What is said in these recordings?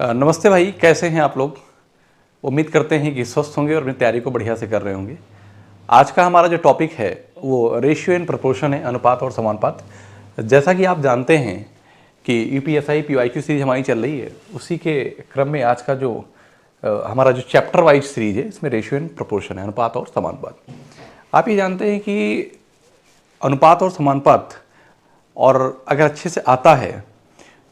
नमस्ते भाई, कैसे हैं आप लोग। उम्मीद करते हैं कि स्वस्थ होंगे और अपनी तैयारी को बढ़िया से कर रहे होंगे। आज का हमारा जो टॉपिक है वो रेशियो एंड प्रोपोर्शन है, अनुपात और समानुपात। जैसा कि आप जानते हैं कि यूपीएसआई पीवाईक्यू सीरीज हमारी चल रही है, उसी के क्रम में आज का जो हमारा जो चैप्टर वाइज सीरीज है इसमें रेशियो एंड प्रोपोर्शन है, अनुपात और समानुपात। आप ये जानते हैं कि अनुपात और समानुपात और अगर अच्छे से आता है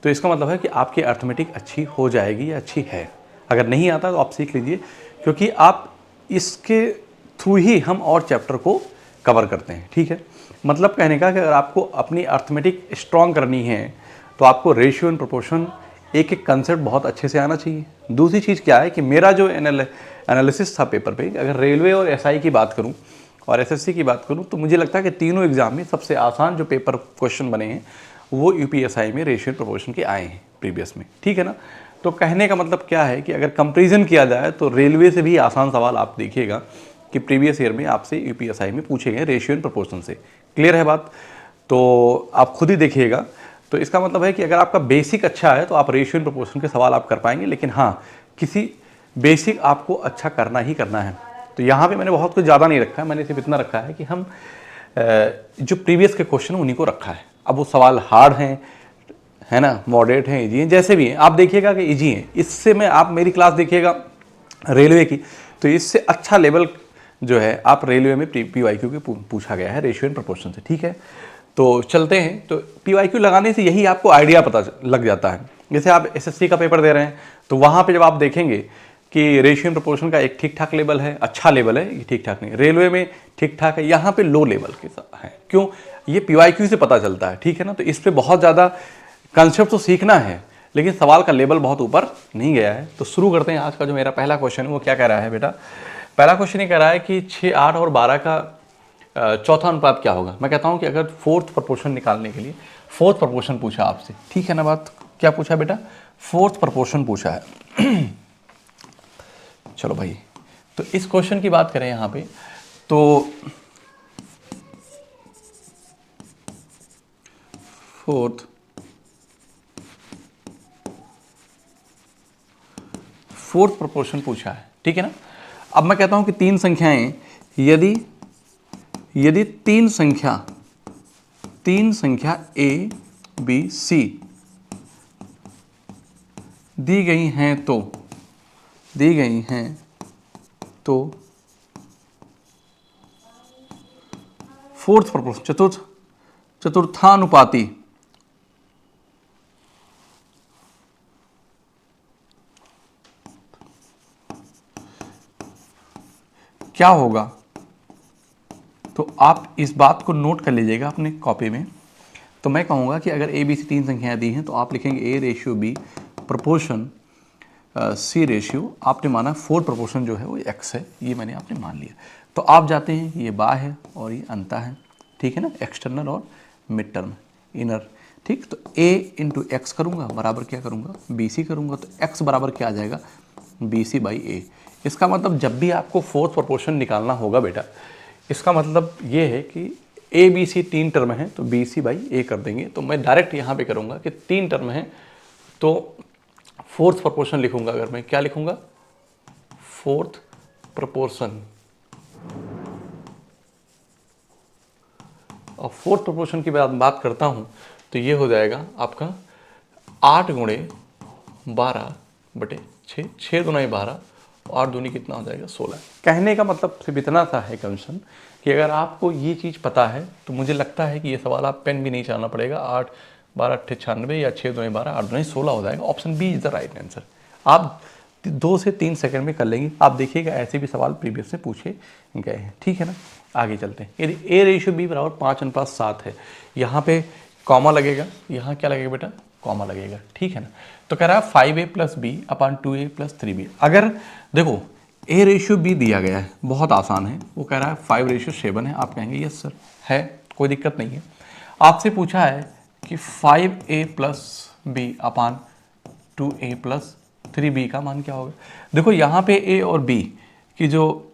तो इसका मतलब है कि आपकी अर्थमेटिक अच्छी हो जाएगी या अच्छी है। अगर नहीं आता तो आप सीख लीजिए, क्योंकि आप इसके थ्रू ही हम और चैप्टर को कवर करते हैं। ठीक है, मतलब कहने का कि अगर आपको अपनी अर्थमेटिक स्ट्रॉन्ग करनी है तो आपको रेशियो एंड प्रोपोर्शन एक एक कंसेप्ट बहुत अच्छे से आना चाहिए। दूसरी चीज़ क्या है कि मेरा जो एनालिसिस था पेपर पे, अगर रेलवे और एसआई की बात करूं और एसएससी की बात करूं तो मुझे लगता है कि तीनों एग्जाम में सबसे आसान जो पेपर क्वेश्चन बने हैं वो यूपीएसआई में रेशियो एंड प्रोपोर्शन के आए हैं प्रीवियस में। ठीक है ना। तो कहने का मतलब क्या है कि अगर कंपैरिजन किया जाए तो रेलवे से भी आसान सवाल आप देखिएगा कि प्रीवियस ईयर में आपसे यूपीएसआई में पूछे गए रेशियो एंड प्रोपोर्शन से। क्लियर है बात, तो आप खुद ही देखिएगा। तो इसका मतलब है कि अगर आपका बेसिक अच्छा है तो आप रेशियो एंड प्रोपोर्शन के सवाल आप कर पाएंगे, लेकिन हाँ, किसी बेसिक आपको अच्छा करना ही करना है। तो यहाँ पे मैंने बहुत कुछ ज़्यादा नहीं रखा है, मैंने सिर्फ इतना रखा है कि हम जो प्रीवियस के क्वेश्चन उन्हीं को रखा है। अब वो सवाल हार्ड हैं, है ना, मॉडरेट हैं, इजी हैं, जैसे भी हैं आप देखिएगा कि इजी हैं। इससे मैं आप मेरी क्लास देखिएगा रेलवे की, तो इससे अच्छा लेवल जो है आप रेलवे में पीवाईक्यू के पूछा गया है रेशियो एंड प्रोपोर्शन से। ठीक है, तो चलते हैं। तो पीवाईक्यू लगाने से यही आपको आइडिया पता लग जाता है। जैसे आप एसएससी का पेपर दे रहे हैं तो वहाँ पे जब आप देखेंगे कि रेशियो एंड प्रोपोर्शन का एक ठीक ठाक लेवल है, अच्छा लेवल है, ये ठीक ठाक नहीं, रेलवे में ठीक ठाक है, यहाँ पे लो लेवल के है। क्यों? ये पीवाईक्यू से पता चलता है। ठीक है ना। तो इस पे बहुत ज़्यादा कंसेप्ट तो सीखना है, लेकिन सवाल का लेवल बहुत ऊपर नहीं गया है। तो शुरू करते हैं। आज का जो मेरा पहला क्वेश्चन है वो क्या कह रहा है बेटा? पहला क्वेश्चन ये कह रहा है कि 6, 8 और 12 का चौथा अनुपात क्या होगा। मैं कहता हूँ कि अगर फोर्थ प्रोपोर्शन निकालने के लिए फोर्थ प्रोपोर्शन पूछा आपसे, ठीक है ना बात, क्या पूछा बेटा? फोर्थ प्रोपोर्शन पूछा है। चलो भाई, तो इस क्वेश्चन की बात करें यहां पे, तो फोर्थ प्रोपोर्शन पूछा है। ठीक है ना। अब मैं कहता हूं कि तीन संख्याएं, यदि तीन संख्या ए बी सी दी गई हैं तो फोर्थ प्रोपोर्शन चतुर्थानुपाती क्या होगा। तो आप इस बात को नोट कर लीजिएगा अपने कॉपी में। तो मैं कहूँगा कि अगर ए बी सी तीन संख्याएं दी हैं तो आप लिखेंगे A ratio B proportion C ratio, आपने माना फोर्थ प्रोपोर्शन जो है वो एक्स है, ये मैंने आपने मान लिया। तो आप जाते हैं, ये बाह्य है और ये अंतः है। ठीक है ना, एक्सटर्नल और मिड टर्म, इनर। ठीक, तो a इंटू एक्स करूँगा बराबर क्या करूँगा, बी सी करूँगा। तो x बराबर क्या आ जाएगा, बी सी बाई ए। इसका मतलब जब भी आपको फोर्थ प्रोपोर्शन निकालना होगा बेटा, इसका मतलब ये है कि ए बी सी तीन टर्म है तो बी सी बाई ए कर देंगे। तो मैं डायरेक्ट यहाँ पे करूँगा कि तीन टर्म है तो फोर्थ प्रोपोर्शन लिखूंगा। अगर मैं क्या लिखूंगा, फोर्थ प्रोपोर्शन, और फोर्थ प्रोपोर्शन की बात करता हूं तो ये हो जाएगा आपका 8 गुणे 12/6, 6 दूनी 12, 8 दूनी कितना हो जाएगा 16। कहने का मतलब सिर्फ इतना सा है कंसेप्ट कि अगर आपको ये चीज़ पता है तो मुझे लगता है कि ये सवाल आप पेन भी नहीं चलाना पड़ेगा। 8 12 8 96 या 6 दूनी 12, 8 दूनी 16 हो जाएगा। Option B is the right answer. आप 2 से 3 सेकंड में कर लेंगे। आप देखिएगा ऐसे भी सवाल प्रीवियस से पूछे गए हैं। ठीक है ना, आगे चलते हैं। यदि ए रेशियो बी बराबर 5:7 है, यहाँ पे कॉमा लगेगा, यहाँ क्या लगेगा बेटा, कॉमा लगेगा। ठीक है ना। तो कह रहा है 5a + b / 2a + 3b। अगर देखो ए रेशियो बी दिया गया है, बहुत आसान है। वो कह रहा है 5:7 है, आप कहेंगे यस सर है, कोई दिक्कत नहीं है। आपसे पूछा है कि 5a + b / 2a + 3b का मान क्या होगा। देखो यहाँ पे a और b की जो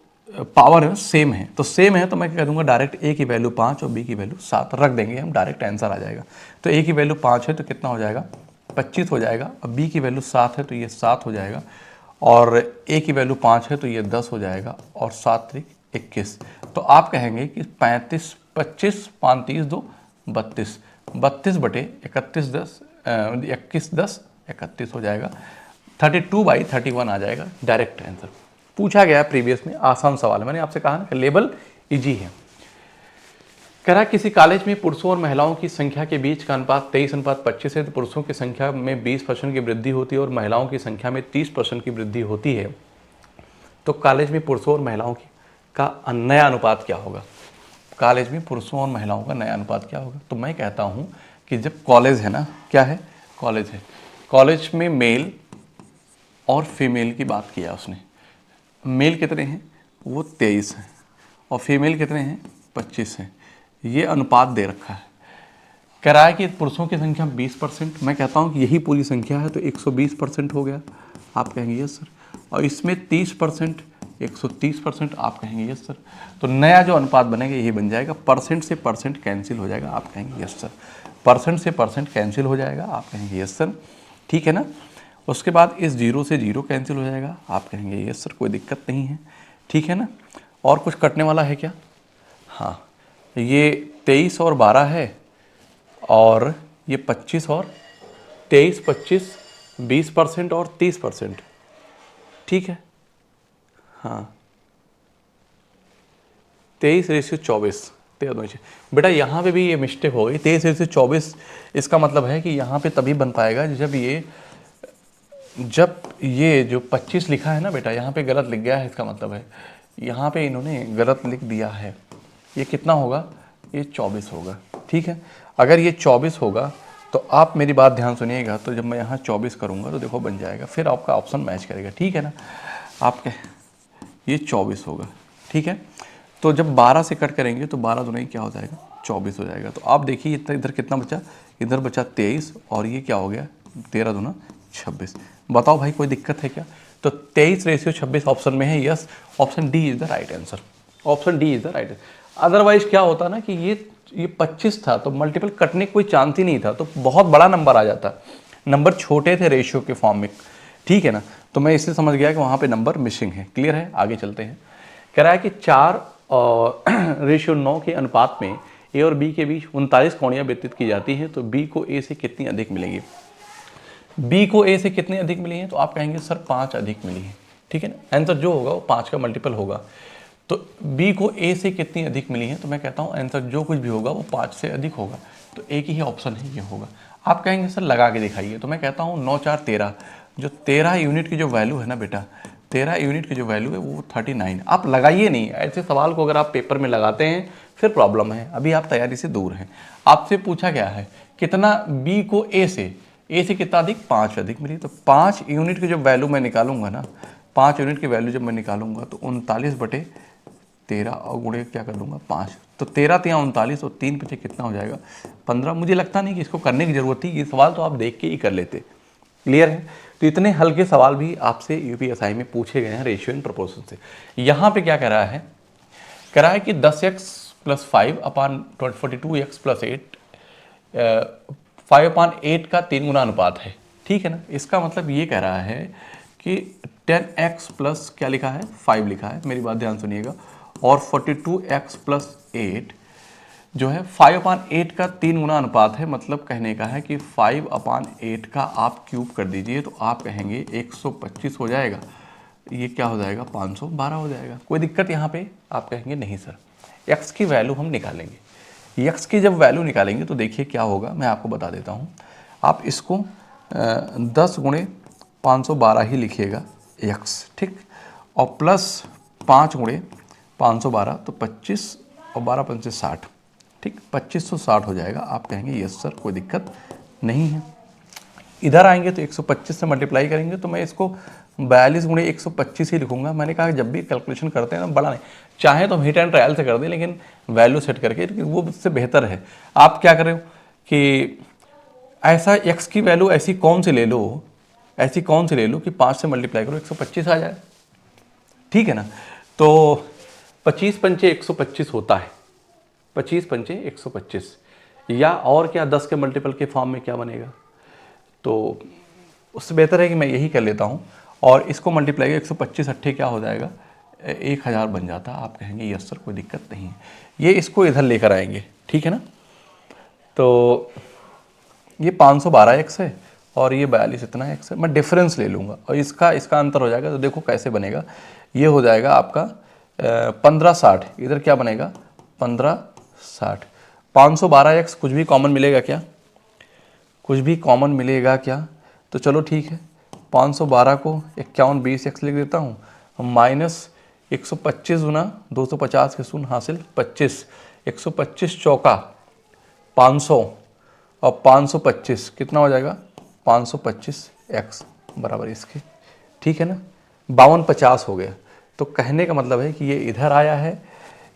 पावर है सेम है, तो सेम है तो मैं कह दूंगा डायरेक्ट a की वैल्यू 5 और b की वैल्यू 7 रख देंगे हम, डायरेक्ट आंसर आ जाएगा। तो a की वैल्यू 5 है तो कितना हो जाएगा 25 हो जाएगा। अब b की वैल्यू 7 है तो ये 7 हो जाएगा, और a की वैल्यू 5 है तो ये 10 हो जाएगा, और 7 त्रिक 21। तो आप कहेंगे कि 35 25 5 30 2 32, 32 बटे 31 10 21 10 31 हो जाएगा। 32/31 आ जाएगा डायरेक्ट आंसर। पूछा गया प्रीवियस में, आसान सवाल है, मैंने आपसे कहा ना कि लेवल इजी है। कह रहा किसी कॉलेज में पुरुषों और महिलाओं की संख्या के बीच का अनुपात 23:25 है, तो पुरुषों की संख्या में 20% की वृद्धि होती है और महिलाओं की संख्या में 30% की वृद्धि होती है, तो कॉलेज में पुरुषों और महिलाओं का नया अनुपात क्या होगा? कॉलेज में पुरुषों और महिलाओं का नया अनुपात क्या होगा? तो मैं कहता हूँ कि जब कॉलेज है ना, क्या है? कॉलेज है, कॉलेज में मेल और फीमेल की बात किया उसने। मेल कितने हैं? वो 23 हैं, और फीमेल कितने हैं? 25 हैं। ये अनुपात दे रखा है। कह रहा है कि पुरुषों की संख्या 20%, मैं कहता हूँ कि यही पूरी संख्या है तो 120% हो गया, आप कहेंगे यस सर। और इसमें 30%, 130%, आप कहेंगे यस सर। तो नया जो अनुपात बनेगा यही बन जाएगा, परसेंट से परसेंट कैंसिल हो जाएगा, आप कहेंगे यस सर। परसेंट से परसेंट कैंसिल हो जाएगा, आप कहेंगे यस सर, ठीक है ना। उसके बाद इस 0 से 0 कैंसिल हो जाएगा, आप कहेंगे यस सर, कोई दिक्कत नहीं है, ठीक है ना। और कुछ कटने वाला है क्या? हाँ, ये 23 और 12 है, और ये 25 और 23 25 20% और 30%, ठीक है। हाँ, 23:24, 13 बेटा यहाँ पे भी ये मिस्टेक हो गई। 23:24 इसका मतलब है कि यहाँ पे तभी बन पाएगा जब ये जो 25 लिखा है ना बेटा, यहाँ पे गलत लिख गया है, इसका मतलब है यहाँ पे इन्होंने गलत लिख दिया है। ये कितना होगा? ये 24 होगा, ठीक है। अगर ये 24 होगा तो आप मेरी बात ध्यान सुनिएगा, तो जब मैं यहाँ 24 करूँगा तो देखो बन जाएगा, फिर आपका ऑप्शन मैच करेगा, ठीक है ना। आपके ये 24 होगा, ठीक है। तो जब 12 से कट करेंगे तो 12 दूनी क्या हो जाएगा? 24 हो जाएगा। तो आप देखिए इधर कितना बचा? इधर बचा 23, और ये क्या हो गया? 13 दूना 26। बताओ भाई कोई दिक्कत है क्या? तो 23:26 ऑप्शन में है, yes, option D is the right answer, option D is the right answer. Otherwise क्या होता ना कि ये 25 था तो मल्टीपल कटने का कोई चांस ही नहीं था, तो बहुत बड़ा नंबर आ जाता, नंबर छोटे थे रेशियो के फॉर्म में, ठीक है ना। तो मैं इससे समझ गया कि वहाँ पे नंबर मिसिंग है। क्लियर है? आगे चलते हैं। कह रहा है कि 4:9 के अनुपात में ए और बी के बीच 39 कोणियाँ व्यतीत की जाती हैं, तो बी को ए से कितनी अधिक मिलेगी? बी को ए से कितनी अधिक मिली है? तो आप कहेंगे सर 5 अधिक मिली है, ठीक है ना। आंसर जो होगा वो 5 का मल्टीपल होगा। तो बी को ए से कितनी अधिक मिली है? तो मैं कहता हूँ आंसर जो कुछ भी होगा वो 5 से अधिक होगा, तो एक ही ऑप्शन है, ये होगा। आप कहेंगे सर लगा के दिखाइए, तो मैं कहता हूँ 9 4 13, जो 13 यूनिट की जो वैल्यू है ना बेटा, 13 यूनिट की जो वैल्यू है वो 39। आप लगाइए नहीं, ऐसे सवाल को अगर आप पेपर में लगाते हैं फिर प्रॉब्लम है, अभी आप तैयारी से दूर हैं। आपसे पूछा गया है कितना बी को ए से कितना अधिक? 5 अधिक मिली। तो 5 यूनिट की जो वैल्यू मैं निकालूंगा ना, 5 यूनिट की वैल्यू जब मैं निकालूंगा तो 39/13 और गुणे क्या कर दूंगा? 5। तो 13 × 39 और 3 बचे कितना हो जाएगा? 15। मुझे लगता नहीं कि इसको करने की जरूरत थी, ये सवाल तो आप देख के ही कर लेते। क्लियर है? तो इतने हल्के सवाल भी आपसे यूपीएसआई में पूछे गए हैं रेशियो एंड प्रोपोर्शन से। यहाँ पे क्या कह रहा है? कह रहा है कि 10x + 5/42x + 8 5/8 का 3 गुना अनुपात है, ठीक है ना। इसका मतलब ये कह रहा है कि 10x प्लस क्या लिखा है? 5 लिखा है, मेरी बात ध्यान सुनिएगा, और 42x + 8 जो है 5/8 का 3 गुना अनुपात है। मतलब कहने का है कि 5/8 का आप क्यूब कर दीजिए तो आप कहेंगे 125 हो जाएगा, ये क्या हो जाएगा? 512 हो जाएगा। कोई दिक्कत यहाँ पे? आप कहेंगे नहीं सर, x की वैल्यू हम निकालेंगे। x की जब वैल्यू निकालेंगे तो देखिए क्या होगा, मैं आपको बता देता हूँ। आप इसको 10 × 512 ही लिखिएगा x, ठीक, और प्लस 5 × 512 तो 25 और 12 5 60, ठीक, 2560 हो जाएगा। आप कहेंगे यस सर, कोई दिक्कत नहीं है। इधर आएंगे तो 125 से मल्टीप्लाई करेंगे तो मैं इसको 42 × 125 ही लिखूंगा। मैंने कहा जब भी कैलकुलेशन करते हैं ना, बड़ा नहीं, चाहे तो हिट एंड ट्रायल से कर दें, लेकिन वैल्यू सेट करके वो उससे बेहतर है। आप क्या कर रहे हो कि ऐसा x की वैल्यू ऐसी कौन सी ले लो कि 5 से मल्टीप्लाई करो 125 आ जाए, ठीक है ना। तो 25 पंचे 125 होता है, 25 पंचे 125, या और क्या 10 के मल्टीपल के फॉर्म में क्या बनेगा? तो उससे बेहतर है कि मैं यही कर लेता हूँ और इसको मल्टीप्लाई 125 अट्ठे क्या हो जाएगा 1000 बन जाता। आप कहेंगे यस सर कोई दिक्कत नहीं है, ये इसको इधर लेकर आएंगे, ठीक है ना। तो ये 512 एक्स है और ये 42 इतना एक्स है, मैं डिफरेंस ले लूँगा और इसका अंतर हो जाएगा। तो देखो कैसे बनेगा, ये हो जाएगा आपका 1560, इधर क्या बनेगा 1560। 512 एक्स कुछ भी कॉमन मिलेगा क्या, कुछ भी कॉमन मिलेगा क्या, तो चलो ठीक है 512 को 51 20 एक्स लिख देता हूँ, माइनस 125 गुना 250 के शून्य हासिल 25, 125 चौका 500 और 525 कितना हो जाएगा 525 एक्स बराबर इसके, ठीक है ना। 5250 हो गया। तो कहने का मतलब है कि ये इधर आया है,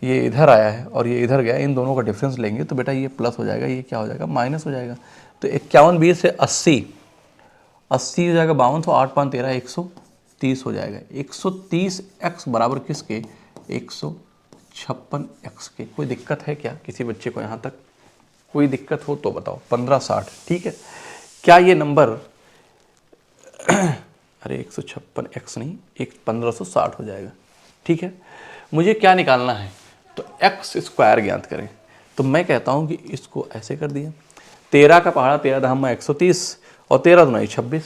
ये इधर आया है और ये इधर गया, इन दोनों का डिफरेंस लेंगे तो बेटा ये प्लस हो जाएगा, ये क्या हो जाएगा माइनस हो जाएगा। तो 51 20 से 80 हो जाएगा 52, तो 8 5 13 130 हो जाएगा। 130 एक्स बराबर किसके 156 एक्स के। कोई दिक्कत है क्या किसी बच्चे को यहाँ तक, कोई दिक्कत हो तो बताओ। 1560 ठीक है। क्या ये नंबर अरे 156 एक्स नहीं, 1560 हो जाएगा, ठीक है। मुझे क्या निकालना है, तो एक्स स्क्वायर ज्ञात करें। तो मैं कहता हूँ कि इसको ऐसे कर दिया, 13 का पहाड़ा 13 दहम 130 और 13 दुनाई 26,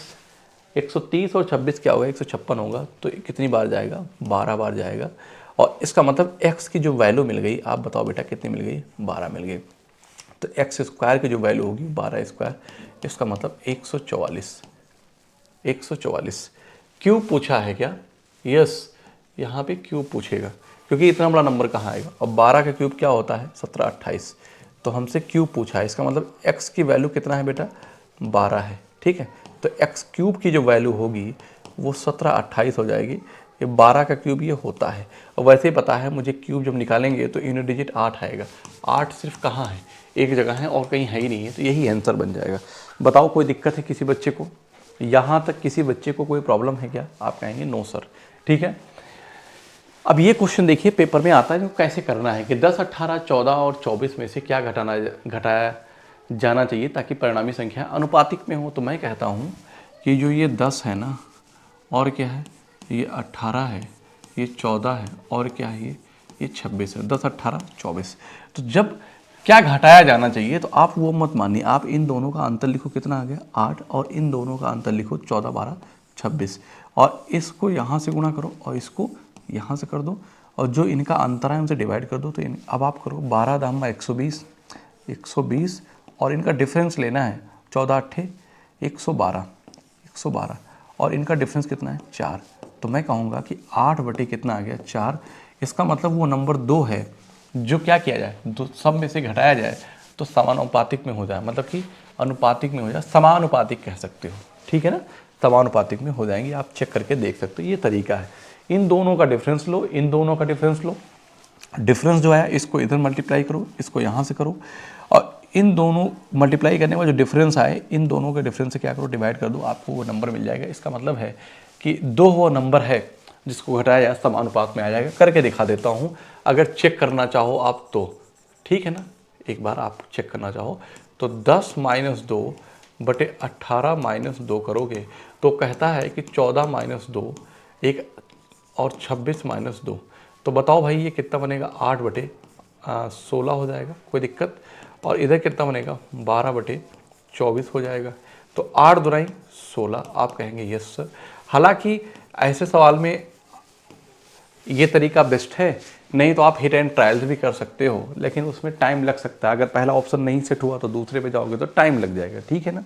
130 और 26 क्या होगा 156 होगा। तो कितनी बार जाएगा 12 बार जाएगा। और इसका मतलब x की जो वैल्यू मिल गई, आप बताओ बेटा कितनी मिल गई 12 मिल गई। तो एक्स स्क्वायर की जो वैल्यू होगी 12 स्क्वायर, इसका मतलब 144। क्यूब पूछा है क्या, यस यहाँ पे क्यूब पूछेगा क्योंकि इतना बड़ा नंबर कहाँ आएगा। और 12 का क्यूब क्या होता है 17 28, तो हमसे क्यूब पूछा है, इसका मतलब x की वैल्यू कितना है बेटा 12 है, ठीक है। तो x क्यूब की जो वैल्यू होगी वो 17 28 हो जाएगी। ये 12 का क्यूब ये होता है। और वैसे ही पता है मुझे क्यूब जब निकालेंगे तो यूनिट डिजिट 8 आएगा। 8 सिर्फ कहाँ है, एक जगह है और कहीं है ही नहीं है, तो यही आंसर बन जाएगा। बताओ कोई दिक्कत है किसी बच्चे को, यहाँ तक किसी बच्चे को कोई प्रॉब्लम है क्या, आप कहेंगे नो सर, ठीक है। अब ये क्वेश्चन देखिए पेपर में आता है, जो कैसे करना है कि 10 18 14 और 24 में से क्या घटाया जाना चाहिए ताकि परिणामी संख्या अनुपातिक में हो। तो मैं कहता हूँ कि जो ये 10 है ना, और क्या है ये 18 है, ये 14 है, और क्या है ये 26 है। 10 18 24, तो जब क्या घटाया जाना चाहिए तो आप वो मत मानिए, आप इन दोनों का अंतर लिखो, कितना आ गया 8, और इन दोनों का अंतर लिखो 14 12 26, और इसको यहाँ से गुणा करो और इसको यहाँ से कर दो, और जो इनका अंतर है उनसे डिवाइड कर दो। तो अब आप करो 12 दाम 120 और इनका डिफरेंस लेना है 14 अट्ठे 112 और इनका डिफरेंस कितना है 4। तो मैं कहूँगा कि 8 बटे कितना आ गया 4। इसका मतलब वो नंबर 2 है जो क्या किया जाए, दो सब में से घटाया जाए तो समानुपातिक में हो जाए, मतलब कि अनुपातिक में हो जाए, समानुपातिक कह सकते हो, ठीक है ना। समानुपातिक में हो जाएंगे, आप चेक करके देख सकते हो, ये तरीका है। इन दोनों का डिफरेंस लो, इन दोनों का डिफरेंस लो, डिफरेंस जो है इसको इधर मल्टीप्लाई करो, इसको यहाँ से करो, और इन दोनों मल्टीप्लाई करने में जो डिफरेंस आए इन दोनों के डिफरेंस से क्या करो डिवाइड कर दो, आपको वो नंबर मिल जाएगा। इसका मतलब है कि 2 वो नंबर है जिसको घटाया जाए समानुपात में आ जाएगा। करके दिखा देता हूँ, अगर चेक करना चाहो आप तो, ठीक है ना। एक बार आप चेक करना चाहो तो 10 - 2 बटे 18 - 2 करोगे तो कहता है कि 14 - 2 एक और 26 - 2, तो बताओ भाई ये कितना बनेगा 8 बटे 16 हो जाएगा, कोई दिक्कत। और इधर कितना बनेगा 12 बटे 24 हो जाएगा। तो 8 दुराई 16, आप कहेंगे यस सर। हालांकि ऐसे सवाल में ये तरीका बेस्ट है, नहीं तो आप हिट एंड ट्रायल्स भी कर सकते हो, लेकिन उसमें टाइम लग सकता है। अगर पहला ऑप्शन नहीं सेट हुआ तो दूसरे पे जाओगे तो टाइम लग जाएगा, ठीक है ना।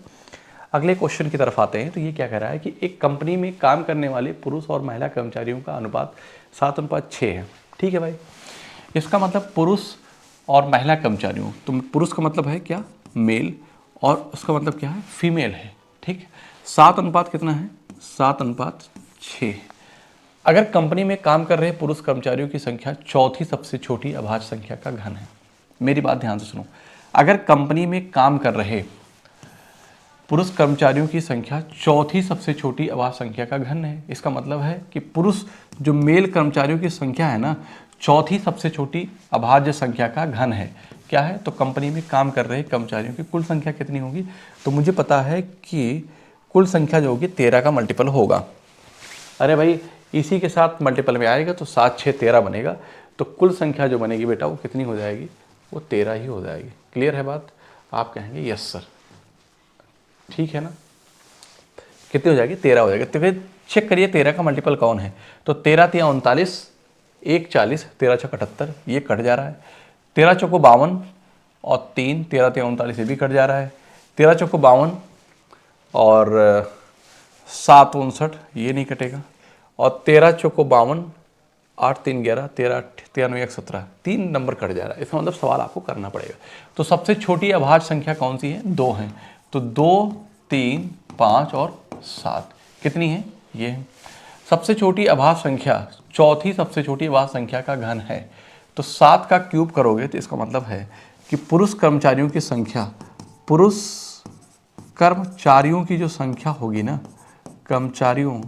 अगले क्वेश्चन की तरफ आते हैं। तो ये क्या कह रहा है कि एक कंपनी में काम करने वाले पुरुष और महिला कर्मचारियों का अनुपात 7:6 है, ठीक है भाई। इसका मतलब पुरुष और महिला कर्मचारियों, तो पुरुष का मतलब है क्या मेल, और उसका मतलब क्या है फीमेल है, ठीक है। 7 अनुपात कितना है 7:6। अगर कंपनी में काम कर रहे पुरुष कर्मचारियों की संख्या चौथी सबसे छोटी अभाज्य संख्या का घन है। मेरी बात ध्यान से सुनो, अगर कंपनी में काम कर रहे पुरुष कर्मचारियों की संख्या चौथी सबसे छोटी अभाज्य संख्या का घन है, इसका मतलब है कि पुरुष जो मेल कर्मचारियों की संख्या है ना, चौथी सबसे छोटी अभाज्य संख्या का घन है। क्या है, तो कंपनी में काम कर रहे कर्मचारियों की कुल संख्या कितनी होगी। तो मुझे पता है कि कुल संख्या जो होगी 13 का मल्टीपल होगा। अरे भाई इसी के साथ मल्टीपल में आएगा तो 7 6 13 बनेगा, तो कुल संख्या जो बनेगी बेटा वो कितनी हो जाएगी, वो 13 ही हो जाएगी। क्लियर है बात? आप कहेंगे यस सर, ठीक है ना। कितनी हो जाएगी, 13 हो जाएगी। तो फिर चेक करिए 13 का मल्टीपल कौन है, तो 13 तिया 39, 1 40, 13 छः 78, ये कट जा रहा है। 13 चौको 52 और 3, 13 तिया 39 ये भी कट जा रहा है। 13 चौको 52 और 7 59 ये नहीं कटेगा, और 13 चौको 52, 8 3 11, 13 93 17, 3 नंबर कट जा रहा है। इसका मतलब सवाल आपको करना पड़ेगा। तो सबसे छोटी अभाज्य संख्या कौन सी है, 2 है, तो 2 3 5 और 7 कितनी है, ये है। सबसे छोटी अभाज्य संख्या, चौथी सबसे छोटी अभाज्य संख्या का घन है, तो 7 का क्यूब करोगे तो इसका मतलब है कि पुरुष कर्मचारियों की संख्या, पुरुष कर्मचारियों की जो संख्या होगी ना, कर्मचारियों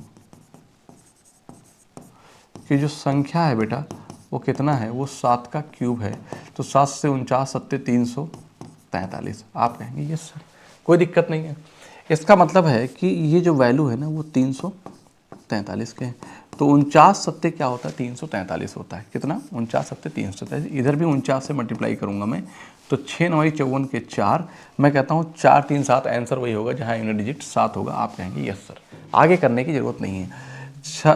की जो संख्या है बेटा वो कितना है, वो 7 का क्यूब है। तो 7 से 49 7 343। आप कहेंगे यस सर, कोई दिक्कत नहीं है। इसका मतलब है कि ये जो वैल्यू है ना वो 343 के हैं। तो 49 सत्ते क्या होता है, 343 होता है। कितना, 49 सत्ते 343। इधर भी 49 से मल्टीप्लाई करूंगा मैं, तो 6 9 54 के 4, मैं कहता हूँ 4 3 7, आंसर वही होगा जहाँ यूनिट डिजिट 7 होगा। आप कहेंगे यस सर, आगे करने की जरूरत नहीं है।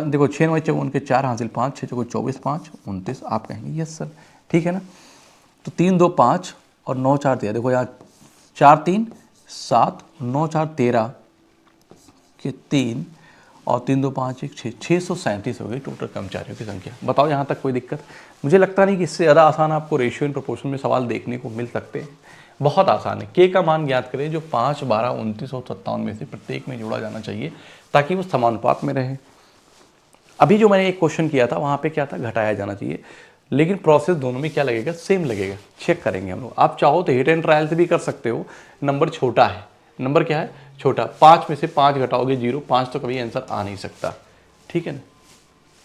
देखो 6 9 54 के 4 हासिल 5, 6 चौको 24 5 29। आप कहेंगे यस सर, ठीक है ना। तो 3 2 5 और 9 4 13, देखो यहाँ 4 3 7, 9 4 13 के 3 और 3 2 5 1 6, 637 हो गई टोटल कर्मचारियों की संख्या। बताओ यहाँ तक कोई दिक्कत? मुझे लगता नहीं कि इससे ज़्यादा आसान आपको रेशियो इन प्रोपोर्शन में सवाल देखने को मिल सकते हैं। बहुत आसान है। के का मान ज्ञात करें जो 5 12 29 और 57 में से प्रत्येक में जोड़ा जाना चाहिए ताकि वो समानुपात में रहे। अभी जो मैंने एक क्वेश्चन किया था वहाँ पे क्या था, घटाया जाना चाहिए, लेकिन प्रोसेस दोनों में क्या लगेगा, सेम लगेगा। चेक करेंगे हम लोग। आप चाहो तो हिट एंड ट्रायल से भी कर सकते हो। नंबर छोटा है, नंबर क्या है, छोटा। 5 में से 5 घटाओगे 0, 5 तो कभी आंसर आ नहीं सकता, ठीक है ना।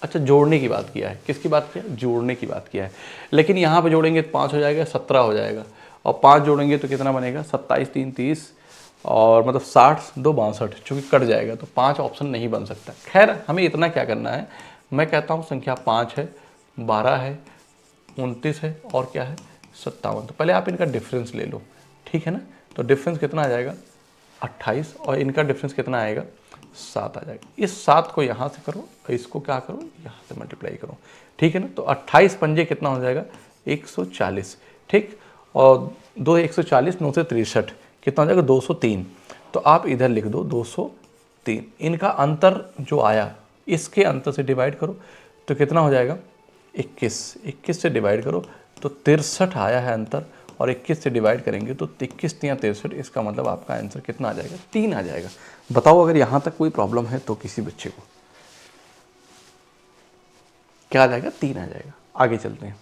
अच्छा, जोड़ने की बात किया है, किसकी बात किया, जोड़ने की बात किया है। लेकिन यहाँ पे जोड़ेंगे तो 5 हो जाएगा, 17 हो जाएगा, और 5 जोड़ेंगे तो कितना बनेगा, 27 3 30, और मतलब 60 2 62, चूँकि कट जाएगा तो 5 ऑप्शन नहीं बन सकता। खैर हमें इतना क्या करना है, मैं कहता हूँ संख्या 5 है, 12 है, 29 है और क्या है 57। तो पहले आप इनका डिफरेंस ले लो, ठीक है ना। तो डिफरेंस कितना आ जाएगा 28, और इनका डिफरेंस कितना आएगा 7 आ जाएगा। इस 7 को यहाँ से करो, इसको क्या करो, यहाँ से मल्टीप्लाई करो, ठीक है ना। तो 28 पंजे कितना हो जाएगा 140, ठीक, और 2 140, 9 से 63 कितना हो जाएगा 203। तो आप इधर लिख दो 203। इनका अंतर जो आया इसके अंतर से डिवाइड करो तो कितना हो जाएगा 21। 21 से डिवाइड करो तो 63 आया है अंतर, और 21 से डिवाइड करेंगे तो 21 या 63। इसका मतलब आपका आंसर कितना आ जाएगा, 3 आ जाएगा। बताओ अगर यहाँ तक कोई प्रॉब्लम है तो किसी बच्चे को क्या आ जाएगा, 3 आ जाएगा। आगे चलते हैं।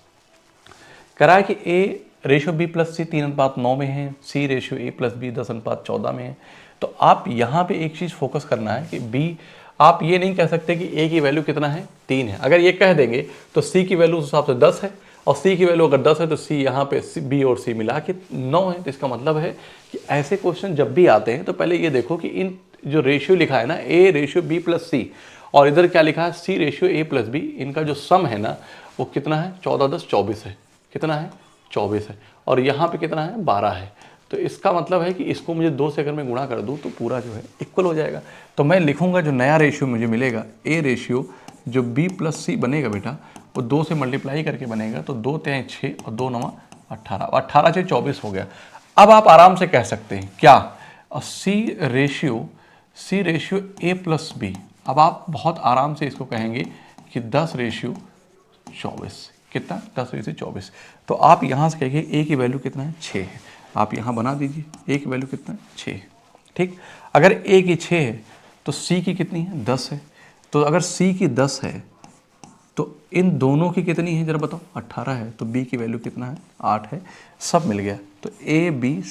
करा है कि ए रेशियो बी प्लस सी 3:9 में है, सी रेशियो ए प्लस बी 10:14 में है। तो आप यहाँ पे एक चीज़ फोकस करना है कि बी, आप ये नहीं कह सकते कि ए की वैल्यू कितना है 3 है। अगर ये कह देंगे तो सी की वैल्यू उस हिसाब से 10 है, और सी की वैल्यू अगर 10 है तो सी यहाँ पे बी और सी मिला के 9 है। तो इसका मतलब है कि ऐसे क्वेश्चन जब भी आते हैं तो पहले ये देखो कि इन जो रेशियो लिखा है ना, ए रेशियो बी प्लस सी, और इधर क्या लिखा है सी रेशियो ए प्लस बी, इनका जो सम है ना वो कितना है 14 10 24 है। कितना है 24 है, और यहाँ पे कितना है 12 है। तो इसका मतलब है कि इसको मुझे 2 से अगर मैं गुणा कर दूँ तो पूरा जो है इक्वल हो जाएगा। तो मैं लिखूंगा जो नया रेशियो मुझे मिलेगा, ए रेशियो जो बी प्लस सी बनेगा बेटा वो 2 से मल्टीप्लाई करके बनेगा। तो 2 3 6 और 2 9 18, 18 से 24 हो गया। अब आप आराम से कह सकते हैं क्या, सी रेशियो ए प्लस बी। अब आप बहुत आराम से इसको कहेंगे कि 10 रेशियो 24, कितना 10 रेशियो 24। तो आप यहाँ से कहेंगे ए की वैल्यू कितना है 6 है। आप यहाँ बना दीजिए, ए की वैल्यू कितना है 6 है, ठीक। अगर ए की 6 है तो सी की कितनी है 10 है। तो अगर सी की 10 है तो इन दोनों की कितनी है जरा बताओ, 18 है। तो बी की वैल्यू कितना है 8 है। सब मिल गया। तो ए बी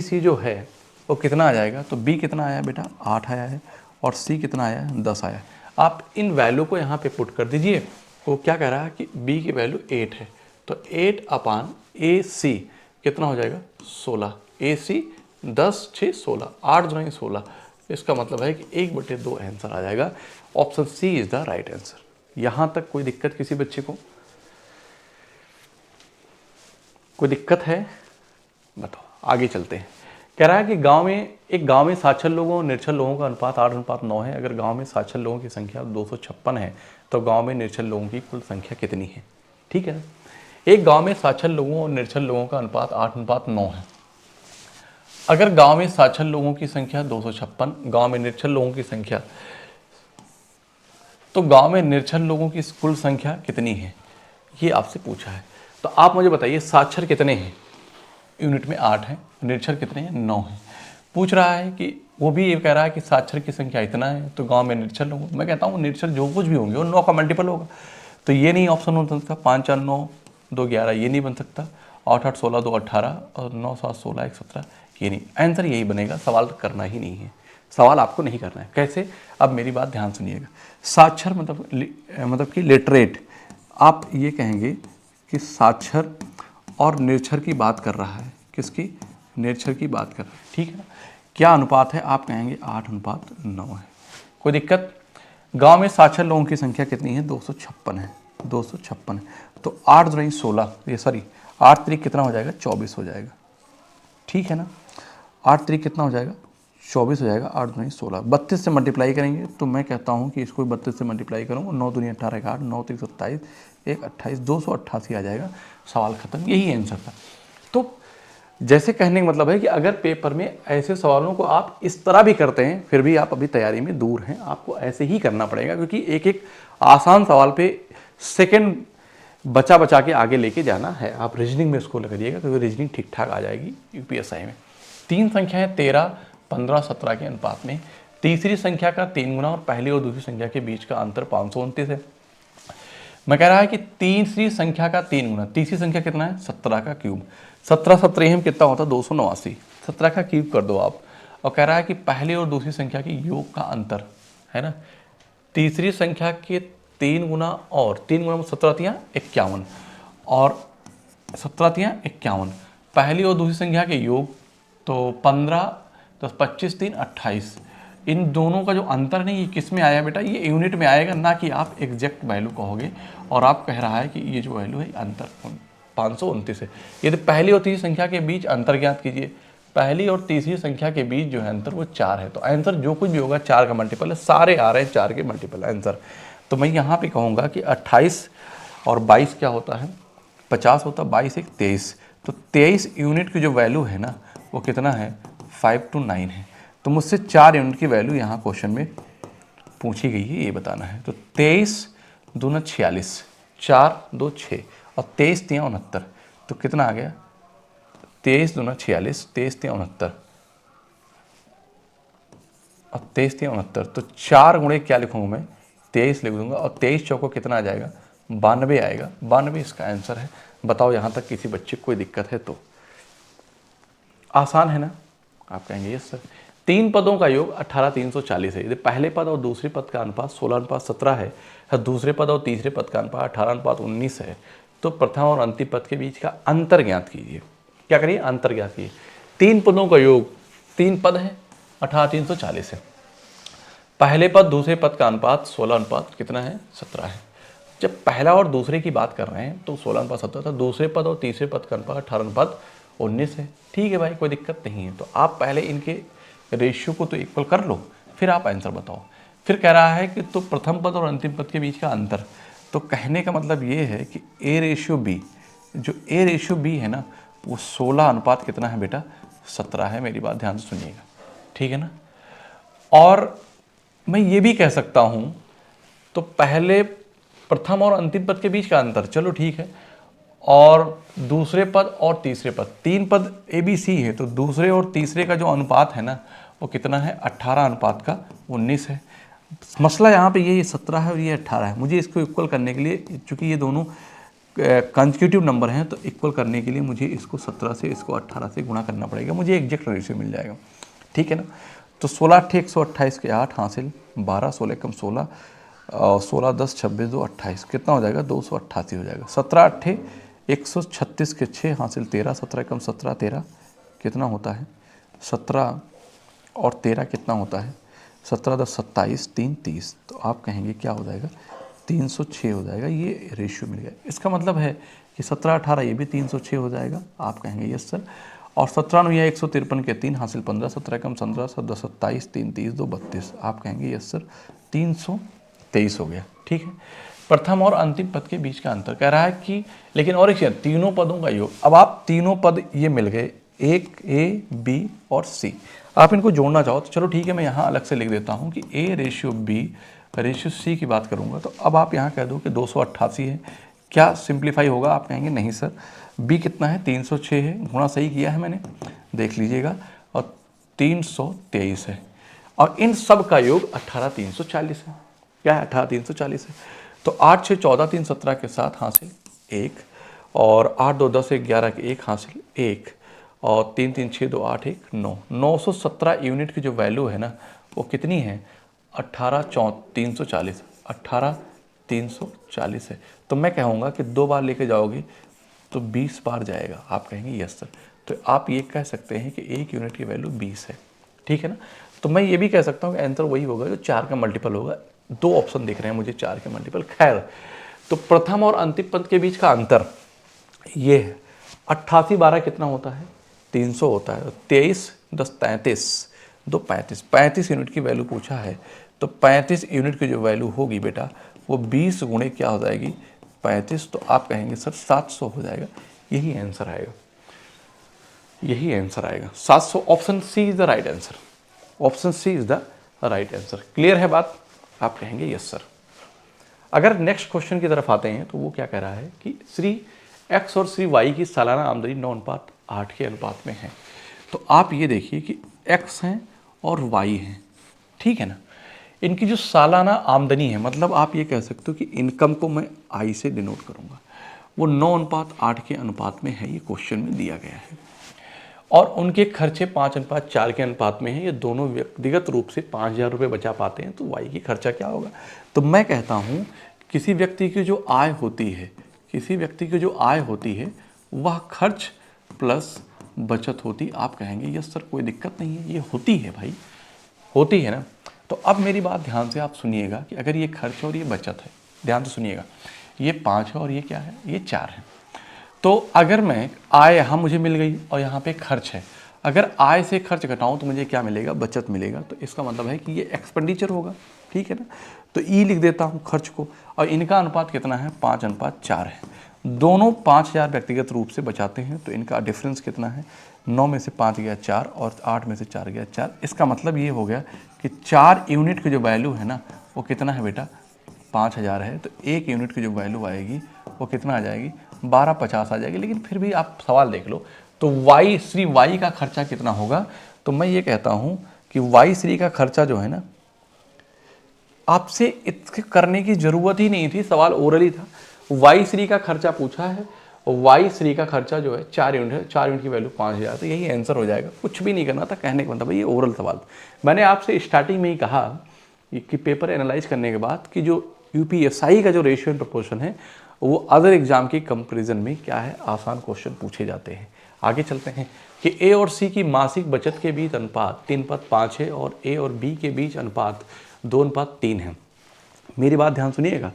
सी जो है वो कितना आ जाएगा, तो बी कितना आया बेटा 8 आया है, और सी कितना आया है 10 आया है। आप इन वैल्यू को यहाँ पे पुट कर दीजिए। वो क्या कह रहा है कि बी की वैल्यू 8 है, तो 8 अपान ए सी कितना हो जाएगा 16, ए सी 10 6 16, 8 दुनी 16। इसका मतलब है कि 1/2 आंसर आ जाएगा। Option C is the right answer. यहां तक कोई दिक्कत किसी बच्चे को? कोई दिक्कत है? बताओ, आगे चलते हैं। कह रहा है कि एक गांव में साक्षर लोगों और निरक्षर लोगों का अनुपात 8:9 है। अगर गांव में साक्षर लोगों की संख्या 256 है तो गांव में निरक्षर लोगों की कुल संख्या कितनी है? ठीक है ना। एक गांव में साक्षर लोगों और निरक्षर लोगों का अनुपात 8:9 है। अगर गांव में साक्षर लोगों की संख्या 256, गांव में निरक्षर लोगों की संख्या, तो गांव में निरक्षर लोगों की कुल संख्या कितनी है, ये आपसे पूछा है। तो आप मुझे बताइए साक्षर कितने हैं? यूनिट में 8 है। निरक्षर कितने हैं? 9 है। पूछ रहा है कि वो भी ये कह रहा है कि साक्षर की संख्या इतना है तो गांव में निरक्षर लोग, मैं कहता हूँ निरक्षर जो कुछ भी होंगे वो 9 का मल्टीपल होगा। तो ये नहीं ऑप्शन हो सकता। 5 4 9 2 11 ये नहीं बन सकता। 8 8 16 2 18 और 9 7 16 1 17 ये नहीं। आंसर यही बनेगा। सवाल करना ही नहीं है, सवाल आपको नहीं करना है। कैसे? अब मेरी बात ध्यान सुनिएगा। साक्षर मतलब कि लिटरेट, आप ये कहेंगे कि साक्षर और निरक्षर की बात कर रहा है। किसकी? निरक्षर की बात कर रहा है। ठीक है ना। क्या अनुपात है? आप कहेंगे 8:9 है। कोई दिक्कत? गांव में साक्षर लोगों की संख्या कितनी है? 256 है। 256 है तो 8 दूनी 16, ये सॉरी 8 3 कितना हो जाएगा? 24 हो जाएगा। ठीक है ना। 8 3 कितना हो जाएगा? 24 हो जाएगा। 8 दूनी 16, 32 से मल्टीप्लाई करेंगे तो मैं कहता हूँ कि इसको 32 से मल्टीप्लाई करूँगा। 9 दूनी 18 8, 9 3 27, 1 28, 288 आ जाएगा। सवाल खत्म। यही आंसर था। तो जैसे कहने का मतलब है कि अगर पेपर में ऐसे सवालों को आप इस तरह भी करते हैं फिर भी आप अभी तैयारी में दूर हैं। आपको ऐसे ही करना पड़ेगा क्योंकि एक एक आसान सवाल पे सेकंड बचा बचा के आगे लेके जाना है। आप रीजनिंग में इसको करिएगा क्योंकि रीजनिंग ठीक ठाक आ जाएगी यूपीएसआई में। 3 संख्याएं 13 15 17 के अनुपात में तीसरी संख्या का 3 गुना और पहली और दूसरी संख्या के बीच का अंतर 529 है। मैं कह रहा है कि तीसरी संख्या का 3 गुना, तीसरी संख्या कितना है? 17 का क्यूब। 17 17 कितना होता है? 289। 17 का क्यूब कर दो आप। और कह रहा है कि पहली और दूसरी संख्या के योग का अंतर है ना। तीसरी संख्या के 3 गुना और 3 गुना 17 तियां 51 और 17 तियां 51। पहली और दूसरी संख्या के योग तो 15 10 25 3 28। इन दोनों का जो अंतर नहीं, ये किस में आया बेटा? ये यूनिट में आएगा, ना कि आप एग्जैक्ट वैल्यू कहोगे। और आप कह रहा है कि ये जो वैल्यू है अंतर 529 है। यदि पहली और तीसरी संख्या के बीच अंतर ज्ञात कीजिए। पहली और तीसरी संख्या के बीच जो है अंतर वो 4 है। तो आंसर जो कुछ भी होगा 4 का मल्टीपल है। सारे आ रहे हैं 4 के मल्टीपल आंसर। तो मैं यहाँ पे कहूँगा कि 28 और 22 क्या होता है? 50 होता है। 22 1 23। तो 23 यूनिट की जो वैल्यू है ना वो कितना है? 5 to 9 है। तो मुझसे 4 यूनिट की वैल्यू यहाँ क्वेश्चन में पूछी गई है, ये बताना है। तो 23 दूना 46, 4 2 6 और 23 3 69। तो कितना आ गया? 23 दूना 46, 23 3 69 और 23 3 69। तो 4 गुणे क्या लिखूंगा मैं? 23 लिख दूंगा और 23 चौको कितना आ जाएगा? 92 आएगा। 92 इसका आंसर है। बताओ यहाँ तक किसी बच्चे को कोई दिक्कत है तो? आसान है ना? आप कहेंगे यस सर। 3 पदों का योग 18 340 है। यदि पहले पद और दूसरे पद का अनुपात 16:17 है और दूसरे पद और तीसरे पद का अनुपात 18:19 है तो प्रथम और अंतिम पद के बीच का अंतर ज्ञात कीजिए। क्या करिए? अंतर ज्ञात कीजिए। 3 पदों का योग, 3 पद है, 18 340 है। पहले पद दूसरे पद का अनुपात 16 कितना है? 17 है। जब पहला और दूसरे की बात कर रहे हैं तो 16:17 था। दूसरे पद और तीसरे पद का अनुपात 18:19 है। ठीक है भाई, कोई दिक्कत नहीं है। तो आप पहले इनके रेशियो को तो इक्वल कर लो, फिर आप आंसर बताओ। फिर कह रहा है कि तो प्रथम पद और अंतिम पद के बीच का अंतर, तो कहने का मतलब ये है कि A/B, जो A/B है ना वो 16 अनुपात कितना है बेटा? 17 है। मेरी बात ध्यान से सुनिएगा, ठीक है ना। और मैं ये भी कह सकता हूँ, तो पहले प्रथम और अंतिम पद के बीच का अंतर, चलो ठीक है, और दूसरे पद और तीसरे पद, 3 पद ABC है तो दूसरे और तीसरे का जो अनुपात है ना वो कितना है? 18:19 है। मसला यहाँ पे ये 17 है और ये 18 है। मुझे इसको इक्वल करने के लिए, चूंकि ये दोनों कंसेक्यूटिव नंबर हैं, तो इक्वल करने के लिए मुझे इसको 17 से इसको 18 से गुणा करना पड़ेगा। मुझे एग्जैक्ट रेशियो मिल जाएगा, ठीक है ना। तो 16 8 128 के 8 हासिल 12, 16 कम 16 और 16 10 26 2 28 कितना हो जाएगा? 288 हो जाएगा। 17 8 136 के 6 हासिल 13, 17 कम 17 13 कितना होता है? 17 और 13 कितना होता है, 17 10 27, 3 30, तो आप कहेंगे क्या हो जाएगा, 306 हो जाएगा। ये रेशियो मिल गया। इसका मतलब है कि 17 18 ये भी 306 हो जाएगा। आप कहेंगे यस सर। और 17 9 153 के 3 हासिल 15, 17 कम 15, 10 27, 3 30 2 32, आप कहेंगे यस सर, 323 हो गया। ठीक है। प्रथम और अंतिम पद के बीच का अंतर कह रहा है कि, लेकिन और एक चीज, तीनों पदों का योग। अब आप तीनों पद ये मिल गए, एक ए बी और सी, आप इनको जोड़ना चाहो तो चलो ठीक है, मैं यहाँ अलग से लिख देता हूँ कि A ratio B ratio C की बात करूँगा। तो अब आप यहाँ कह दो कि 288 है, क्या सिंप्लीफाई होगा, आप कहेंगे नहीं सर। बी कितना है, 306 है, गुणा सही किया है मैंने, देख लीजिएगा, और 323 है, और इन सब का योग 18340 है। क्या है, 18340 है। तो 8 6 14 3 17 के साथ हासिल 1, और 8 2 10 1 11 के 1 हासिल 1, और 3 3 6 2 8 1 9, 917 यूनिट की जो वैल्यू है ना, वो कितनी है, 340, 18340 है। तो मैं कहूँगा कि 2 बार लेके जाओगे तो 20 बार जाएगा। आप कहेंगे यस सर। तो आप ये कह सकते हैं कि 1 यूनिट की वैल्यू 20 है। ठीक है ना। तो मैं ये भी कह सकता हूँ कि आंसर वही होगा जो 4 का मल्टीपल होगा। 2 ऑप्शन दिख रहे हैं मुझे 4 के मल्टीपल। खैर, तो प्रथम और अंतिम पद के बीच का अंतर ये है। 88 12 कितना होता है, 300 होता है। 23 10 33 2 35, 35 यूनिट की वैल्यू पूछा है। तो 35 यूनिट की जो वैल्यू होगी बेटा, वो 20 गुणे क्या हो जाएगी, 35। तो आप कहेंगे सर 700 हो जाएगा। यही आंसर आएगा, यही आंसर आएगा 700। Option C is the right answer. Option C is the right answer. Clear है बात, आप कहेंगे यस सर। अगर नेक्स्ट क्वेश्चन की तरफ आते हैं तो वो क्या कह रहा है कि श्री एक्स और श्री वाई की सालाना आमदनी 9:8 के अनुपात में है। तो आप ये देखिए कि एक्स हैं और वाई हैं, ठीक है ना। इनकी जो सालाना आमदनी है, मतलब आप ये कह सकते हो कि इनकम को मैं आई से डिनोट करूंगा, वो 9:8 के अनुपात में है। ये क्वेश्चन में दिया गया है। और उनके खर्चे 5:4 के अनुपात में है। ये दोनों व्यक्तिगत रूप से 5,000 रुपये बचा पाते हैं। तो वाई की खर्चा क्या होगा। तो मैं कहता हूँ किसी व्यक्ति की जो आय होती है, किसी व्यक्ति की जो आय होती है वह खर्च प्लस बचत होती। आप कहेंगे यस सर, कोई दिक्कत नहीं है, ये होती है भाई, होती है ना। तो अब मेरी बात ध्यान से आप सुनिएगा कि अगर ये खर्च और ये बचत है, ध्यान से सुनिएगा, ये 5 है और ये क्या है, ये 4 है। तो अगर मैं आय यहाँ मुझे मिल गई और यहाँ पे खर्च है, अगर आय से खर्च घटाऊँ तो मुझे क्या मिलेगा, बचत मिलेगा। तो इसका मतलब है कि ये एक्सपेंडिचर होगा, ठीक है ना। तो ई लिख देता हूँ खर्च को, और इनका अनुपात कितना है, 5:4 है। दोनों 5,000 व्यक्तिगत रूप से बचाते हैं। तो इनका डिफरेंस कितना है, 9 में से 5 गया 4 और 8 में से 4 गया 4। इसका मतलब ये हो गया कि 4 यूनिट की जो वैल्यू है ना, वो कितना है बेटा, 5,000 है। तो 1 यूनिट की जो वैल्यू आएगी वो कितना आ जाएगी, 1250 आ जाएगी। लेकिन फिर भी आप सवाल देख लो, तो वाई श्री वाई का खर्चा कितना होगा। तो मैं ये कहता हूँ कि वाई श्री का खर्चा जो है ना, आपसे इसके करने की जरूरत ही नहीं थी, सवाल ओरली था। वाई श्री का खर्चा पूछा है, और वाई श्री का खर्चा जो है 4 यूनिट है, 4 यूनिट की वैल्यू 5,000। तो यही आंसर हो जाएगा, कुछ भी नहीं करना था। कहने का मतलब भाई ये ओरल सवाल। मैंने आपसे स्टार्टिंग में ही कहा कि पेपर एनालाइज करने के बाद कि जो यूपीएसआई का जो रेशियो एंड प्रोपोर्शन है, वो अदर एग्जाम के कंपैरिजन में क्या है, आसान क्वेश्चन पूछे जाते हैं। आगे चलते हैं कि ए और सी की मासिक बचत के बीच अनुपात 3:5 है, और ए और बी के बीच अनुपात 2:3 है। मेरी बात ध्यान सुनिएगा,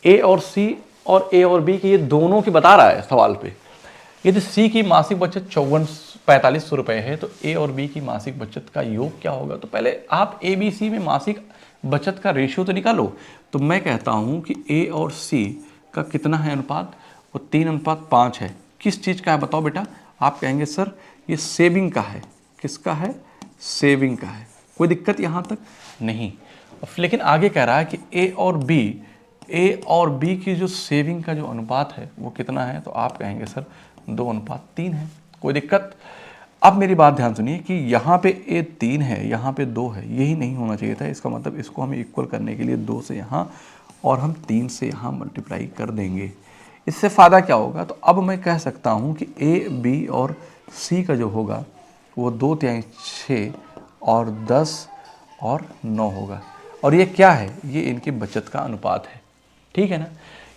ए और सी और ए और बी की ये दोनों की बता रहा है सवाल पे। यदि सी की मासिक बचत 4500 रुपये है, तो ए और बी की मासिक बचत का योग क्या होगा। तो पहले आप ए बी सी में मासिक बचत का रेशियो तो निकालो। तो मैं कहता हूं कि ए और सी का कितना है अनुपात, वो 3:5 है। किस चीज़ का है बताओ बेटा। आप कहेंगे सर ये सेविंग का है। किसका है, सेविंग का है। कोई दिक्कत यहाँ तक नहीं। लेकिन आगे कह रहा है कि ए और बी की जो सेविंग का जो अनुपात है वो कितना है। तो आप कहेंगे सर 2:3 है। कोई दिक्कत। अब मेरी बात ध्यान सुनिए कि यहाँ पे ए 3 है, यहाँ पे 2 है, यही नहीं होना चाहिए था। इसका मतलब इसको हमें इक्वल करने के लिए 2 से यहाँ और हम 3 से यहाँ मल्टीप्लाई कर देंगे। इससे फ़ायदा क्या होगा। तो अब मैं कह सकता हूँ कि ए बी और सी का जो होगा वो 2 6 और 10 और 9 होगा। और ये क्या है, ये इनकी बचत का अनुपात है, ठीक है ना।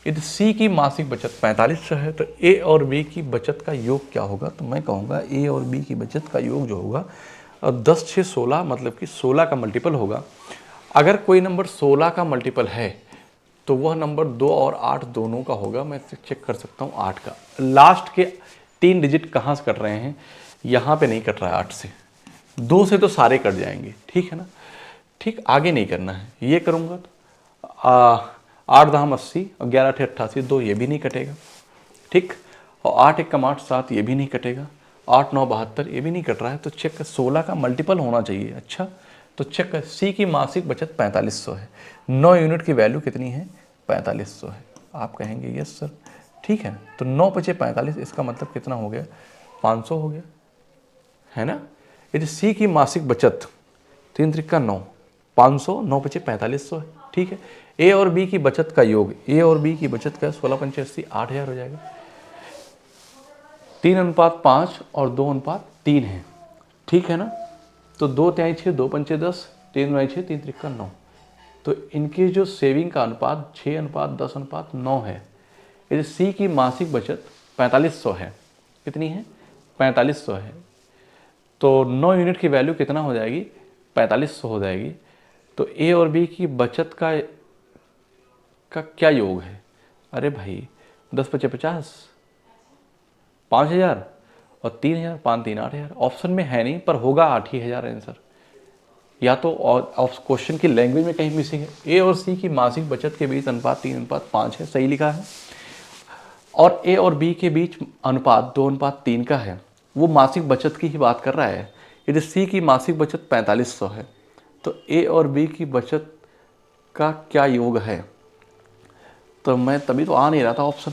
यदि सी की मासिक बचत 4500 है तो ए और बी की बचत का योग क्या होगा? तो मैं कहूँगा ए और बी की बचत का योग जो होगा, और 10 6 16 मतलब कि 16 का मल्टीपल होगा। अगर कोई नंबर 16 का मल्टीपल है तो वह नंबर 2 और 8 दोनों का होगा। मैं चेक कर सकता हूँ 8 का। लास्ट के 3 डिजिट कहाँ से कट रहे हैं? यहाँ पे नहीं कट रहा है 8 से, 2 से तो सारे कट जाएंगे, ठीक है ना। ठीक, आगे नहीं करना है। ये करूँगा तो 8 दाम 80 और 11 अठे 88, 2 ये भी नहीं कटेगा, ठीक। और 8 1 कम 8 7 ये भी नहीं कटेगा, 8 9 72 ये भी नहीं कट रहा है। तो चेक कर, 16 का मल्टीपल होना चाहिए। अच्छा, तो चेक कर, सी की मासिक बचत 4500 है, 9 यूनिट की वैल्यू कितनी है? 4500 है। आप कहेंगे यस सर, ठीक है। तो 9 पचे 45, इसका मतलब कितना हो गया? 500 हो गया, है ना। यदि सी की मासिक बचत 3 त्रिका 9, 500, 9 पचे 4500 है, ठीक है। ए और बी की बचत का योग, ए और बी की बचत का 16 पंचे 80, 8000 हो जाएगा। 3:5 और 2:3 है, ठीक है ना। तो 2 तिहाई 6, 2 पंचे 10, 3 9 6, 3 त्रिका 9। तो इनकी जो सेविंग का अनुपात 6:10:9 है। यदि सी की मासिक बचत 4500 है, कितनी है? 4500 है। तो 9 यूनिट की वैल्यू कितना हो जाएगी? 4500 हो जाएगी। तो ए और बी की बचत का क्या योग है? अरे भाई 10 पचे 50, 5000 और 3000, 5 3 8000। ऑप्शन में है नहीं, पर होगा 8000 आंसर। या तो क्वेश्चन की लैंग्वेज में कहीं मिसिंग है। ए और सी की मासिक बचत के बीच अनुपात 3:5 है, सही लिखा है। और ए और बी के बीच अनुपात 2:3 का है, वो मासिक बचत की ही बात कर रहा है। यदि सी की मासिक बचत 4500 है तो ए और बी की बचत का क्या योग है? तो मैं तभी तो आ नहीं रहा था ऑप्शन,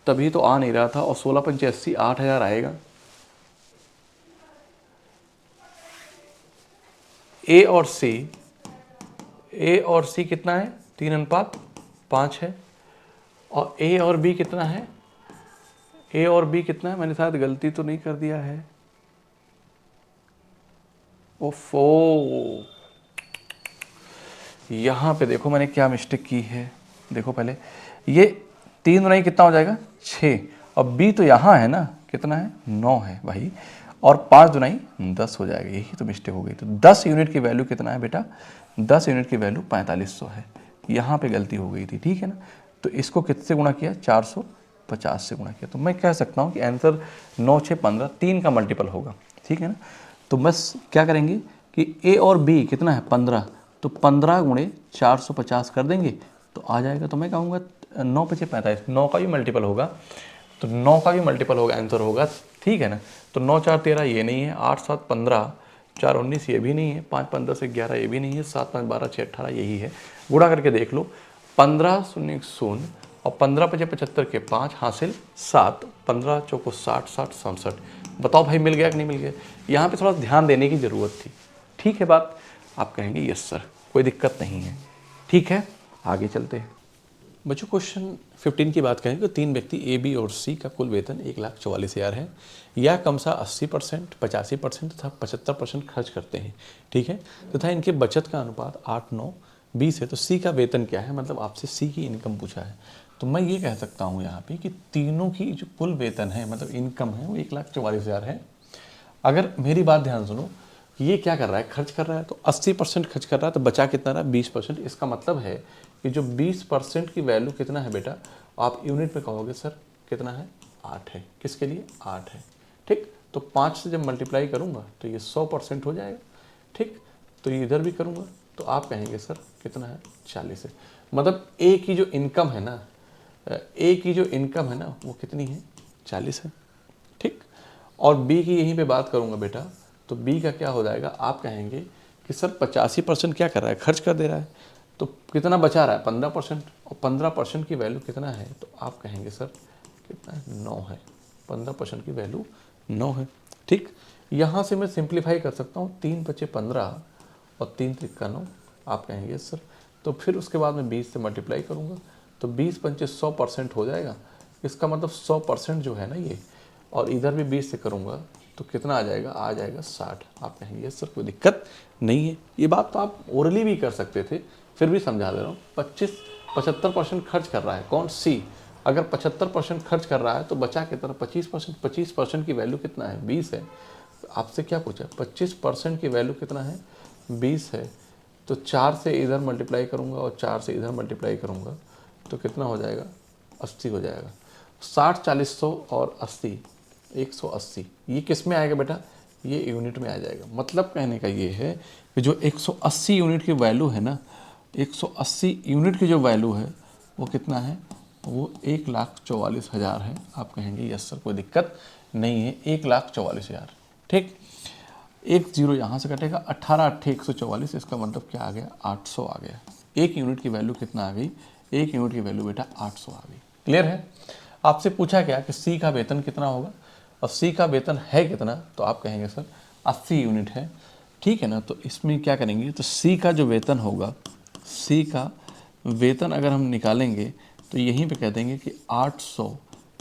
तभी तो आ नहीं रहा था। और 16 पंचे 80, 8000 आएगा। ए और सी कितना है? 3:5 है। और ए और बी कितना है? ए और बी कितना है? मैंने शायद गलती तो नहीं कर दिया है? ओफो, यहाँ पे देखो मैंने क्या मिस्टेक की है। देखो पहले, ये 3 गुना कितना हो जाएगा? 6। और बी तो यहाँ है ना, कितना है? 9 है भाई। और 5 दुनाई 10 हो जाएगा, यही तो मिस्टेक हो गई। तो 10 यूनिट की वैल्यू कितना है बेटा? 10 यूनिट की वैल्यू 4500 है। यहाँ पे गलती हो गई थी, ठीक है ना। तो इसको किससे गुणा किया? 450 से गुणा किया। तो मैं कह सकता हूँ कि आंसर 9 6 15, 3 का मल्टीपल होगा, ठीक है ना। तो बस क्या करेंगे कि ए और बी कितना है? 15। तो 15 गुणे 450 कर देंगे तो आ जाएगा। तो मैं कहूँगा 9 पचे 45, 9 का भी मल्टीपल होगा। तो 9 का भी मल्टीपल होगा, आंसर होगा, ठीक है ना। तो 9 4 13 ये नहीं है, 8 7 15, 4 19 ये भी नहीं है, 5 5 10 11 ये भी नहीं है, 7 5 12 6 18 यही है। गुणा करके देख लो, 15 0 0 और 15 पचे 75 के 5 हासिल 7, 15 चौको 60 60 67। बताओ भाई मिल गया कि नहीं मिल गया? यहाँ पे थोड़ा ध्यान देने की ज़रूरत थी, ठीक है बात। आप कहेंगे यस सर, कोई दिक्कत नहीं है, ठीक है। आगे चलते हैं बच्चों। क्वेश्चन 15 की बात करें तो 3 व्यक्ति ए बी और सी का कुल वेतन 1,44,000 है। यह क्रमशः 80%, 85% तथा 75% खर्च करते हैं, ठीक है। तथा इनके बचत का अनुपात 8 9 20 है। तो सी का वेतन क्या है? मतलब आपसे सी की इनकम पूछा है। तो मैं ये कह सकता हूँ यहाँ पे कि तीनों की जो कुल वेतन है, मतलब इनकम है, वो 1,44,000 है। अगर मेरी बात ध्यान सुनो, ये क्या कर रहा है? खर्च कर रहा है। तो 80% खर्च कर रहा है, तो बचा कितना रहा? 20%। इसका मतलब है कि जो 20% की वैल्यू कितना है बेटा? आप यूनिट में कहोगे सर कितना है? 8 है। किसके लिए? 8 है, ठीक। तो 5 से जब मल्टीप्लाई करूँगा तो ये 100% हो जाएगा, ठीक। तो ये इधर भी करूँगा तो आप कहेंगे सर कितना है? 40 है। मतलब ए की जो इनकम है ना, ए की जो इनकम है ना, वो कितनी है? 40 है, ठीक। और बी की यहीं पे बात करूँगा बेटा, तो बी का क्या हो जाएगा? आप कहेंगे कि सर 85% क्या कर रहा है? खर्च कर दे रहा है। तो कितना बचा रहा है? 15%। और 15% की वैल्यू कितना है? तो आप कहेंगे सर कितना है? 9 है। 15% की वैल्यू 9 है, ठीक। यहाँ से मैं सिंप्लीफाई कर सकता हूँ, 3 बचे 15 और 3 त्रिका 9। आप कहेंगे सर, तो फिर उसके बाद मैं 20 से मल्टीप्लाई करूँगा तो 20 पंचे 100% हो जाएगा। इसका मतलब 100% जो है ना ये, और इधर भी 20 से करूँगा तो कितना आ जाएगा? आ जाएगा 60। आप कहेंगे सर कोई दिक्कत नहीं है। ये बात तो आप ओरली भी कर सकते थे, फिर भी समझा दे रहा हूँ। 25 75% खर्च कर रहा है। कौन? सी। अगर 75% खर्च कर रहा है तो बचा कितना? 25%। 25% की वैल्यू कितना है? 20 है। आपसे क्या पूछा? 25% की वैल्यू कितना है? 20 है। तो 4 से इधर मल्टीप्लाई करूँगा और 4 से इधर मल्टीप्लाई करूँगा तो कितना हो जाएगा? 80 हो जाएगा। 60, 40, 100 और 80, 180। ये किस में आएगा बेटा? ये यूनिट में आ जाएगा। मतलब कहने का ये है कि जो 180 यूनिट की वैल्यू है ना, 180 यूनिट की जो वैल्यू है वो कितना है? वो 1,44,000 है। आप कहेंगे यस सर कोई दिक्कत नहीं है, 1,44,000। ठीक, एक जीरो यहाँ से कटेगा, 18 8 144, इसका मतलब क्या आ गया? 800 आ गया। एक यूनिट की वैल्यू कितना आ गई? एक यूनिट की वैल्यू बेटा 800 आ गई। क्लियर है? आपसे पूछा क्या कि सी का वेतन कितना होगा, और सी का वेतन है कितना, तो आप कहेंगे सर 80 यूनिट है। ठीक है ना? तो इसमें क्या करेंगे, तो सी का जो वेतन होगा, सी का वेतन अगर हम निकालेंगे तो यहीं पे कह देंगे कि 800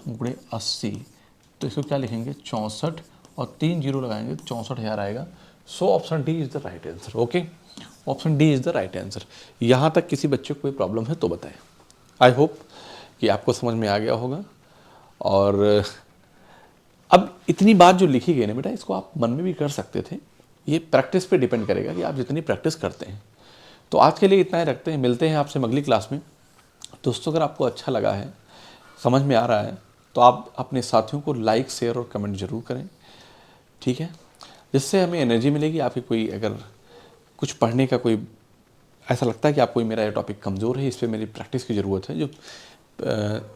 गुणे 80, तो इसको क्या लिखेंगे? 64, और 3 जीरो लगाएंगे तो 64,000 आएगा। So option D is the right answer. Okay, option D is the right answer. यहाँ तक किसी बच्चे को कोई प्रॉब्लम है तो बताएं। आई होप कि आपको समझ में आ गया होगा। और अब इतनी बात जो लिखी गई ना बेटा, इसको आप मन में भी कर सकते थे। ये प्रैक्टिस पे डिपेंड करेगा कि आप जितनी प्रैक्टिस करते हैं। तो आज के लिए इतना ही रखते हैं, मिलते हैं आपसे अगली क्लास में। दोस्तों, अगर आपको अच्छा लगा है, समझ में आ रहा है, तो आप अपने साथियों को लाइक, शेयर और कमेंट जरूर करें। ठीक है? जिससे हमें एनर्जी मिलेगी। आपकी कोई अगर कुछ पढ़ने का कोई ऐसा लगता है कि आपको मेरा ये टॉपिक कमज़ोर है, इस पर मेरी प्रैक्टिस की ज़रूरत है जो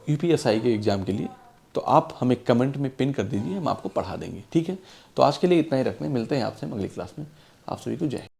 यूपीएसआई के एग्ज़ाम के लिए, तो आप हमें कमेंट में पिन कर दीजिए, हम आपको पढ़ा देंगे। ठीक है? तो आज के लिए इतना ही रखते हैं, मिलते हैं आपसे अगली क्लास में। आप सभी को जय हिंद।